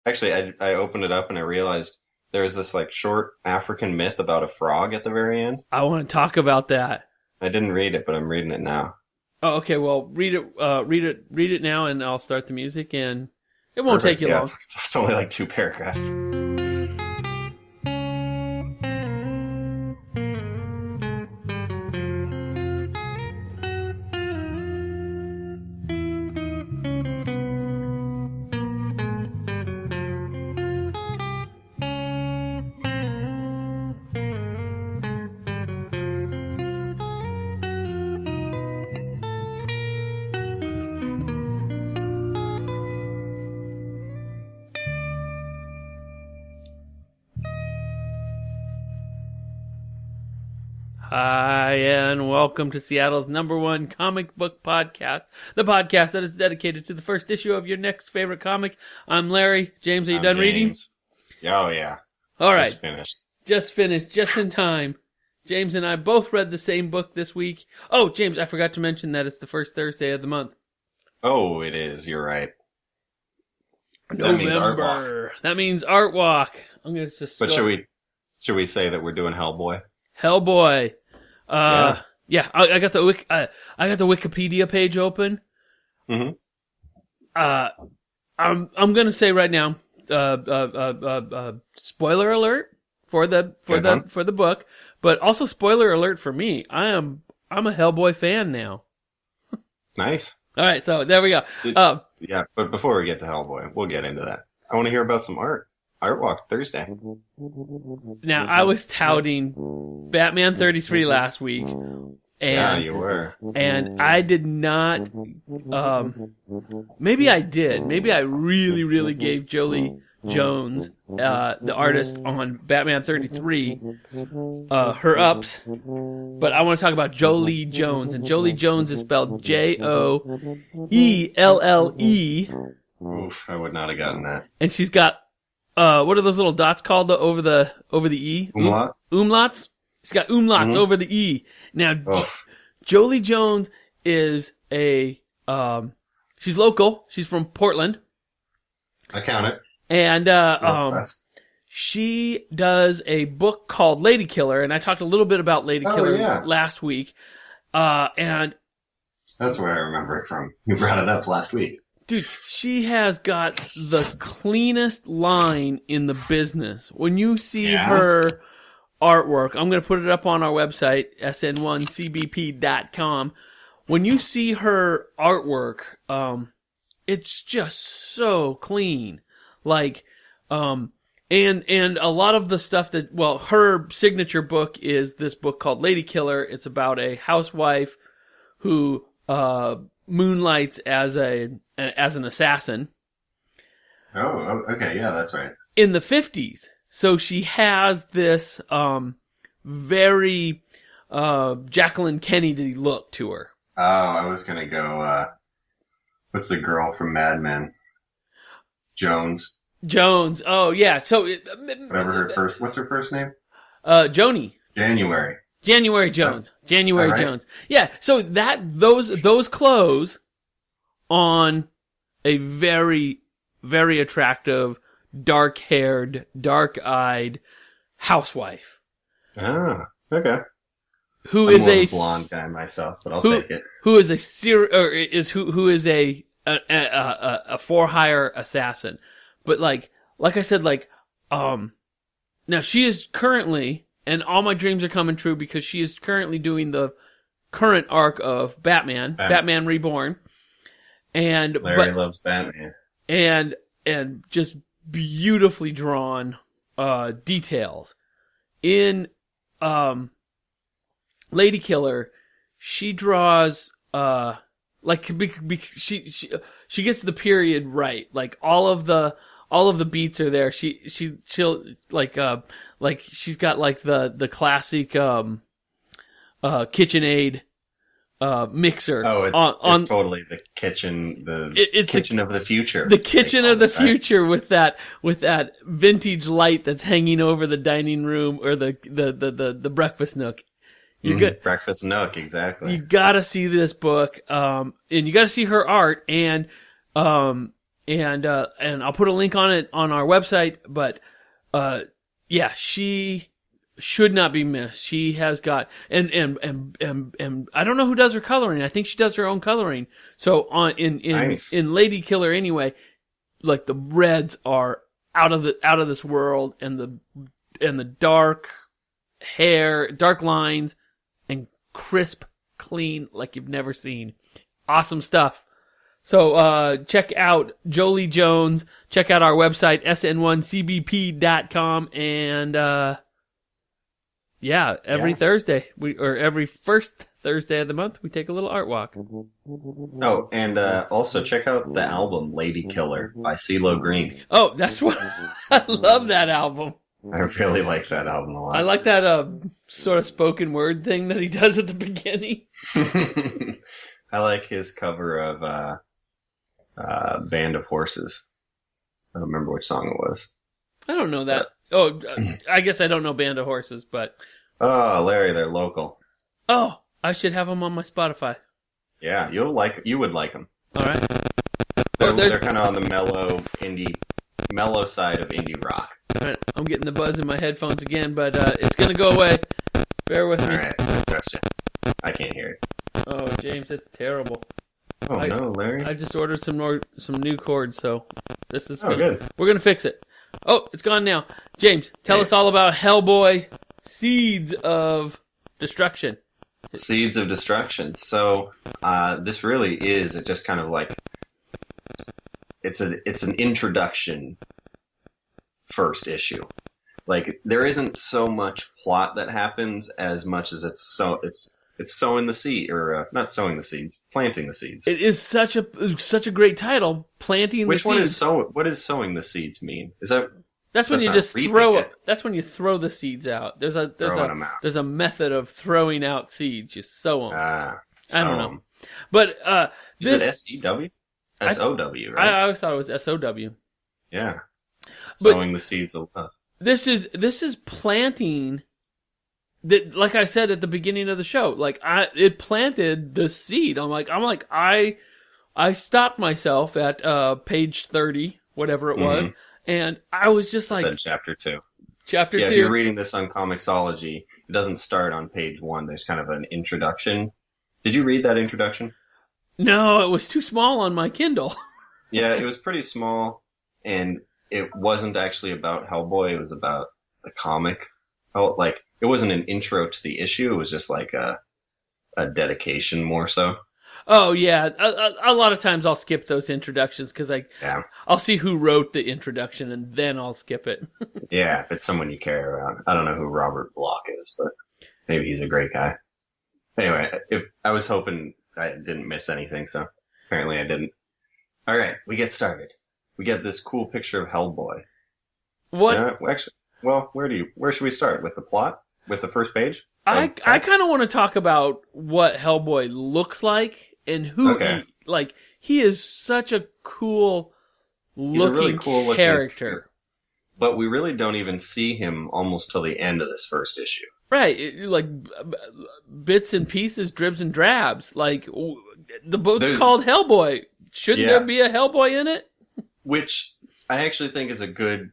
Actually, I opened it up and I realized there was this like short African myth about a frog at the very end. I want to talk about that. I didn't read it, but I'm reading it now. Oh, okay. Well, read it. Read it now, and I'll start the music, and it won't Perfect. take you Yeah, long. it's only like 2 paragraphs. Hi, and welcome to Seattle's #1 comic book podcast, the podcast that is dedicated to the first issue of your next favorite comic. I'm Larry. James, are you done reading? James. Oh, yeah. All right. Just finished. Just finished, just in time. James and I both read the same book this week. Oh, James, I forgot to mention that it's the first Thursday of the month. Oh, it is. You're right. November. That means Art Walk. That means Art Walk. I'm gonna just. But should we say that we're doing Hellboy? Hellboy. Yeah. I got the Wikipedia page open. Mm-hmm. I'm gonna say right now, spoiler alert for the book, but also spoiler alert for me. I'm a Hellboy fan now. Nice. All right, so there we go. Yeah, but before we get to Hellboy, we'll get into that. I want to hear about some art. Art Walk Thursday. Now, I was touting Batman 33 last week. Yeah, you were. And I did not, maybe I did. Maybe I really, really gave Jolie Jones, the artist on Batman 33, her ups. But I want to talk about Jolie Jones. And Jolie Jones is spelled Joelle. Oof, I would not have gotten that. And she's got, what are those little dots called over the E? Umlaut? Umlauts? She's got umlauts over the E. Now, Jolie Jones is she's local. She's from Portland. I count it. And, she does a book called Lady Killer, and I talked a little bit about Lady Killer last week. And that's where I remember it from. You brought it up last week. dude, she has got the cleanest line in the business. When you see her artwork, I'm going to put it up on our website, sn1cbp.com. When you see her artwork, it's just so clean. Like, and a lot of the stuff that, well, her signature book is this book called Lady Killer. It's about a housewife who, moonlights as an assassin. Oh, okay, yeah, that's right. In the 50s. So she has this, very, Jacqueline Kennedy look to her. Oh, I was gonna go, what's the girl from Mad Men? Jones. Oh, yeah. So, what's her first name? Joni. January Jones. Oh, January right? Jones. Yeah. So those clothes on a very, very attractive, dark-haired, dark-eyed housewife. Ah, okay. Who I'm is more a of a blonde guy myself, but I'll take it. Who is a for-hire assassin. But like I said, now she is currently, and all my dreams are coming true because she is currently doing the current arc of Batman Reborn. And Larry loves Batman. And just beautifully drawn details. In Lady Killer, she draws she gets the period right. Like all of the beats are there. She'll like she's got like the classic KitchenAid mixer. Oh, it's totally the kitchen, kitchen of the future. The kitchen of the future, right? with that vintage light that's hanging over the dining room or the breakfast nook. Breakfast nook, exactly. You gotta see this book, and you gotta see her art, and and I'll put a link on it on our website. But yeah, she should not be missed. She has got and I don't know who does her coloring. I think she does her own coloring. So Nice. in Lady Killer anyway, like the reds are out of this world, and the dark hair, dark lines, and crisp, clean like you've never seen. Awesome stuff. So check out Jolie Jones. Check out our website sn1cbp.com, and yeah, every Thursday or every first Thursday of the month we take a little art walk. Oh, and also check out the album Lady Killer by CeeLo Green. Oh, that's what I love that album. I really like that album a lot. I like that sort of spoken word thing that he does at the beginning. I like his cover of Band of Horses. I don't remember which song it was. I don't know that. Oh, I guess I don't know Band of Horses, but... Oh, Larry, they're local. Oh, I should have them on my Spotify. Yeah, you would like them. All right. They're kind of on the mellow side of indie rock. All right, I'm getting the buzz in my headphones again, but it's going to go away. Bear with me. All right, I trust you. I can't hear it. Oh, James, it's terrible. Oh, no, Larry. I just ordered some new cords, so this is good. We're going to fix it. Oh, it's gone now. James, tell us all about Hellboy, Seeds of Destruction. Seeds of Destruction. So, this really is just kind of like, it's an introduction first issue. Like, there isn't so much plot that happens as much as it's sowing the seed, or not sowing the seeds, planting the seeds. It is such a great title, planting the seeds. Which one is what does sowing the seeds mean? That's when you just throw it. That's when you throw the seeds out. There's a method of throwing out seeds. You sow them. I don't know. But is it S-E-W? S-O-W, right? I always thought it was S-O-W. Yeah. But Sowing the seeds of love. This is planting. That, like I said at the beginning of the show, like it planted the seed. I'm like I stopped myself at page 30, whatever it was, and I was just like, chapter 2. Chapter 2. If you're reading this on Comixology, it doesn't start on page 1. There's kind of an introduction. Did you read that introduction? No, it was too small on my Kindle. Yeah, it was pretty small, and it wasn't actually about Hellboy. It was about the comic. It wasn't an intro to the issue. It was just like a dedication more so. Oh, yeah. A lot of times I'll skip those introductions because I'll see who wrote the introduction and then I'll skip it. Yeah, if it's someone you care about. I don't know who Robert Block is, but maybe he's a great guy. Anyway, if I was hoping I didn't miss anything, so apparently I didn't. All right, we get started. We get this cool picture of Hellboy. What? Actually, well, where should we start? With the plot? With the first page? I kind of want to talk about what Hellboy looks like and who he is such a cool looking character. But we really don't even see him almost till the end of this first issue. Right, like bits and pieces, dribs and drabs. Like the book's called Hellboy. Shouldn't there be a Hellboy in it? Which I actually think is a good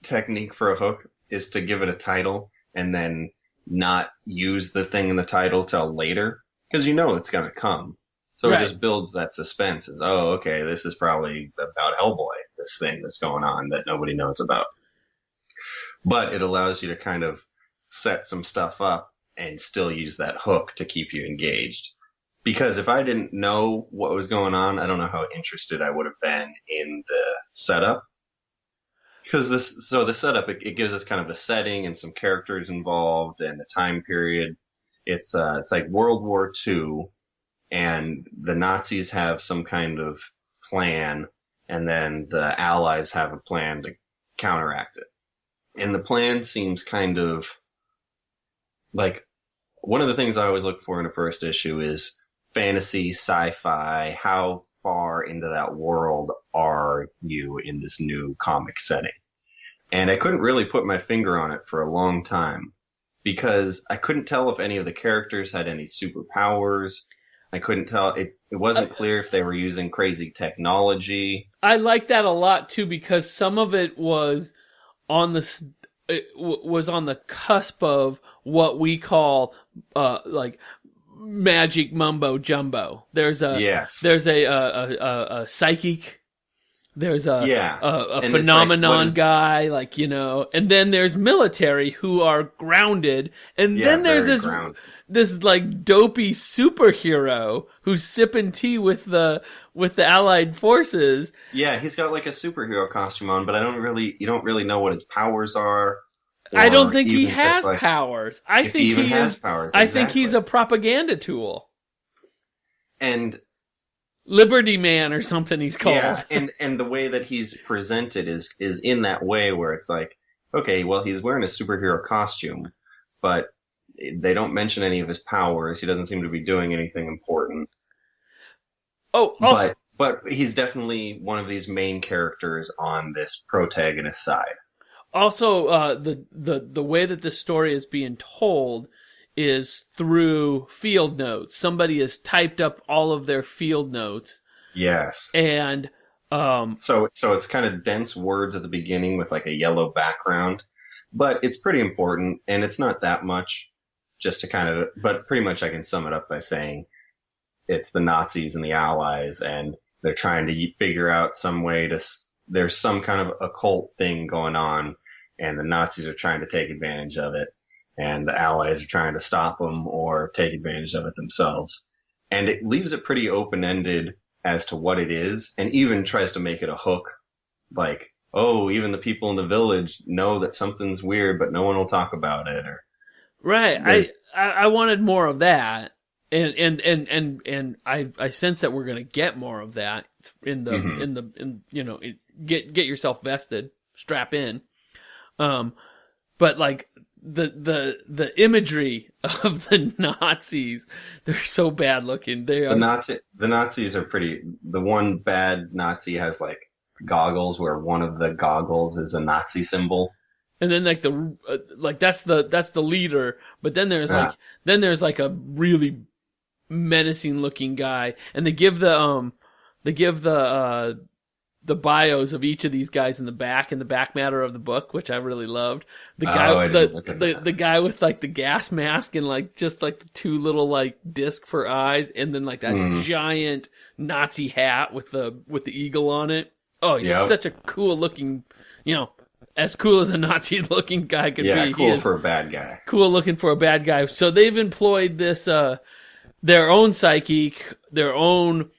technique for a hook, is to give it a title and then not use the thing in the title till later, because you know it's going to come. So It just builds that suspense as, oh, okay, this is probably about Hellboy, this thing that's going on that nobody knows about. But it allows you to kind of set some stuff up and still use that hook to keep you engaged. Because if I didn't know what was going on, I don't know how interested I would have been in the setup. Because the setup, it gives us kind of a setting and some characters involved and a time period. It's like World War II, and the Nazis have some kind of plan, and then the Allies have a plan to counteract it. And the plan seems kind of like, one of the things I always look for in a first issue is fantasy, sci-fi. How far into that world are you in this new comic setting? And I couldn't really put my finger on it for a long time because I couldn't tell if any of the characters had any superpowers. I couldn't tell. It wasn't clear if they were using crazy technology. I like that a lot too because some of it was on the cusp of what we call like magic mumbo jumbo. There's a psychic. There's a phenomenon like, guy, like, you know, and then there's military who are grounded, and then there's this like dopey superhero who's sipping tea with the Allied forces. Yeah, he's got like a superhero costume on, but you don't really know what his powers are. I don't think he has powers. I think he has powers. Exactly. I think he's a propaganda tool. And Liberty Man or something he's called. Yeah, and the way that he's presented is in that way where it's like, okay, well, he's wearing a superhero costume, but they don't mention any of his powers. He doesn't seem to be doing anything important. Oh, also, but he's definitely one of these main characters on this protagonist side. Also, the way that the story is being told is through field notes. Somebody has typed up all of their field notes. Yes. And so it's kind of dense words at the beginning with like a yellow background, but it's pretty important, and it's not that much. But pretty much I can sum it up by saying it's the Nazis and the Allies, and they're trying to figure out some way there's some kind of occult thing going on, and the Nazis are trying to take advantage of it, and the Allies are trying to stop them or take advantage of it themselves. And it leaves it pretty open-ended as to what it is, and even tries to make it a hook, like, oh, even the people in the village know that something's weird, but no one will talk about it, or... Right. I wanted more of that. And I sense that we're going to get more of that get yourself vested, strap in. But like the imagery of the Nazis, they're so bad looking. The Nazis are pretty, the one bad Nazi has like goggles where one of the goggles is a Nazi symbol. And then like that's the leader, but then there's like a really menacing looking guy, and they give the bios of each of these guys in the back matter of the book, which I really loved. The guy with like the gas mask and like just like the two little like disc for eyes, and then like that giant Nazi hat with the eagle on it. Oh, he's such a cool looking, as cool as a Nazi-looking guy could be. Yeah, cool for a bad guy. Cool looking for a bad guy. So they've employed this, their own psychic, their own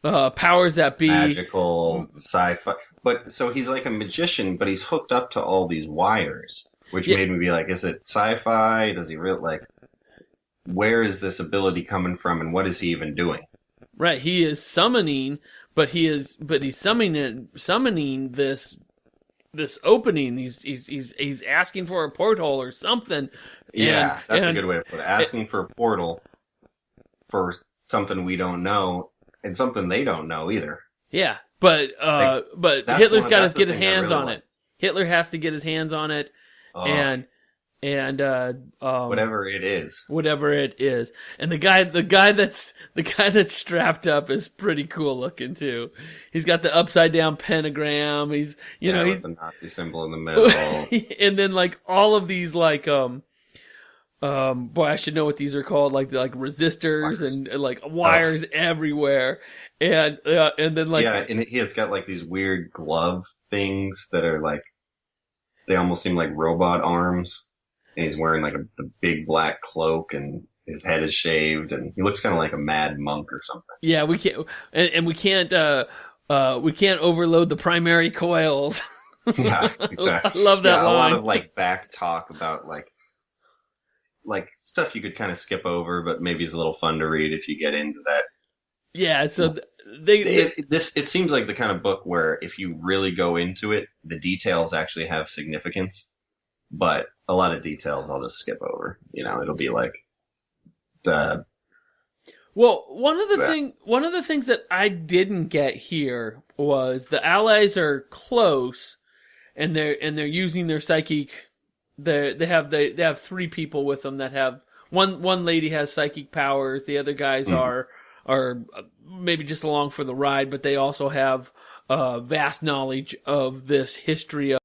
powers that be. Magical, sci-fi. But, so he's like a magician, but he's hooked up to all these wires, which made me be like, is it sci-fi? Does he really, like, where is this ability coming from, and what is he even doing? Right, he is summoning, but he's summoning this opening. He's asking for a porthole or something. Yeah, that's a good way to put it. Asking for a portal for something we don't know, and something they don't know either. Yeah, but Hitler's got to get his hands on it. Hitler has to get his hands on it, and whatever it is. And the guy that's strapped up is pretty cool looking too. He's got the upside down pentagram. He's with the Nazi symbol in the middle. And then like all of these like boy, I should know what these are called, like resistors wires. And like wires everywhere. And then like and he has got like these weird glove things that are like, they almost seem like robot arms. And he's wearing like a big black cloak, and his head is shaved, and he looks kind of like a mad monk or something. Yeah, we can't, and we can't overload the primary coils. Yeah, exactly. I love that line. A lot of like back talk about like stuff you could kind of skip over, but maybe is a little fun to read if you get into that. Yeah, so it seems like the kind of book where if you really go into it, the details actually have significance. But a lot of details I'll just skip over. It'll be like the. Well, one of the things that I didn't get here was the Allies are close, and they're using their psychic. They have three people with them that have one lady has psychic powers. The other guys are are maybe just along for the ride, but they also have vast knowledge of this history